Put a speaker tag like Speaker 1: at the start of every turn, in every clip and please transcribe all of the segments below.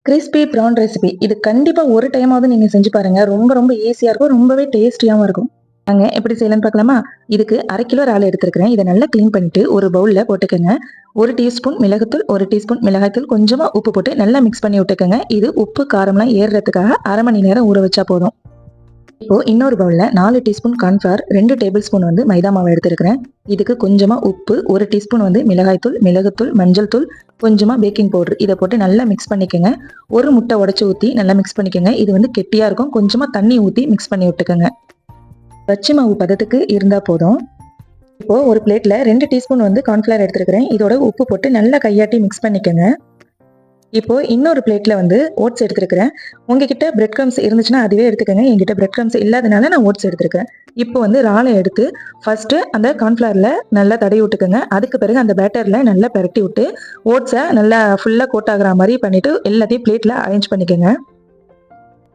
Speaker 1: Crispy PRAN recipe. இது கண்டிப்பா ஒரு டைமாவது நீங்க செஞ்சு பாருங்க. ரொம்ப ரொம்ப ஈஸியா இருக்கும். ரொம்பவே டேஸ்டியாவும் இருக்கும். வாங்க எப்படி செய்யலாம்னு பார்க்கலாமா? இதுக்கு 1/2 கிலோ இறால் எடுத்துருக்கிறேன். இத நல்லா கிளீன் பண்ணிட்டு ஒரு பவுல்ல போட்டுக்கங்க. 1 டீஸ்பூன் மிளகுத்தூள், 1 டீஸ்பூன் மிளகாய்த்தூள், கொஞ்சமா உப்பு போட்டு நல்லா மிக்ஸ் பண்ணி விட்டுக்கங்க. இது உப்பு, காரம்லாம் ஏறுறதுக்காக 1/2 மணி நேரம் ஊற வச்சா போதும். இப்போ இன்னொரு பவுல்ல 4 டீஸ்பூன் கார்ன்ஃப்ளவர், 2 டேபிள் ஸ்பூன் மைதா மாவு எடுத்துருக்கிறேன். இதுக்கு கொஞ்சமா உப்பு, 1 டீஸ்பூன் மிளகாய்த்தூள், மிளகுத்தூள், மஞ்சள் தூள், கொஞ்சமா பேக்கிங் பவுடர் இத போட்டு நல்லா மிக்ஸ் பண்ணிக்கங்க. ஒரு முட்டை உடைச்சு ஊத்தி நல்லா மிக்ஸ் பண்ணிக்கங்க. இது கெட்டியா இருக்கும். கொஞ்சமா தண்ணி ஊத்தி மிக்ஸ் பண்ணி விட்டுக்கங்க. பச்சை மாவு பதத்துக்கு இருந்தா போதும். இப்போ ஒரு பிளேட்ல 2 டீஸ்பூன் கார்ன்ஃப்ளவர் எடுத்துருக்கிறேன். இதோட உப்பு போட்டு நல்லா கையாட்டி மிக்ஸ் பண்ணிக்கங்க. இப்போ இன்னொரு பிளேட்ல ஓட்ஸ் எடுத்துருக்கிறேன். உங்ககிட்ட பிரெட் கிரம்ஸ் இருந்துச்சுன்னா அதுவே எடுத்துக்கங்க. என்கிட்ட பிரெட் கிரம்ஸ் இல்லாதனால நான் ஓட்ஸ் எடுத்துருக்கேன். இப்போ ராலை எடுத்து ஃபர்ஸ்ட் அந்த கார்ன்ஃப்ளவர்ல நல்லா தடவி விட்டுக்கங்க. அதுக்கு பிறகு அந்த பேட்டர்ல நல்லா பெரட்டி விட்டு ஓட்ஸை நல்லா ஃபுல்லா கோட் ஆகுற மாதிரி பண்ணிட்டு எல்லாத்தையும் பிளேட்ல அரேஞ்ச் பண்ணிக்கங்க.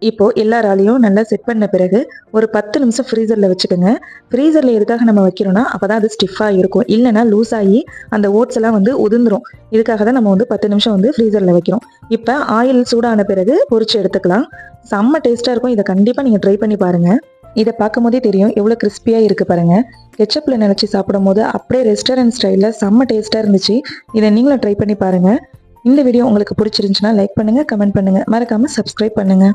Speaker 1: இப்போ எல்லா ராலையும் நல்லா செட் பண்ண பிறகு ஒரு 10 நிமிஷம் ஃப்ரீசர்ல வச்சுக்கோங்க. ஃப்ரீசர்ல எதுக்காக நம்ம வைக்கிறோம்னா அப்பதான் அது ஸ்டிஃபா இருக்கும். இல்லைன்னா லூஸ் ஆகி அந்த ஓட்ஸ் எல்லாம் உதிர்ந்துரும். இதுக்காக தான் நம்ம 10 நிமிஷம் ஃப்ரீசர்ல வைக்கிறோம். இப்போ ஆயில் சூடான பிறகு பொரிச்சு எடுத்துக்கலாம். செம்ம டேஸ்டா இருக்கும். இதை கண்டிப்பா நீங்க ட்ரை பண்ணி பாருங்க. இதை பார்க்கும் போதே தெரியும் எவ்வளவு கிறிஸ்பியா இருக்கு பாருங்க. கெச்சப்ல நினைச்சு சாப்பிடும் போது அப்படியே ரெஸ்டாரண்ட் ஸ்டைல்ல செம்ம டேஸ்டா இருந்துச்சு. இதை நீங்களும் ட்ரை பண்ணி பாருங்க. இந்த வீடியோ உங்களுக்கு பிடிச்சிருந்துச்சுன்னா லைக் பண்ணுங்க, கமெண்ட் பண்ணுங்க, மறக்காம சப்ஸ்கிரைப் பண்ணுங்க.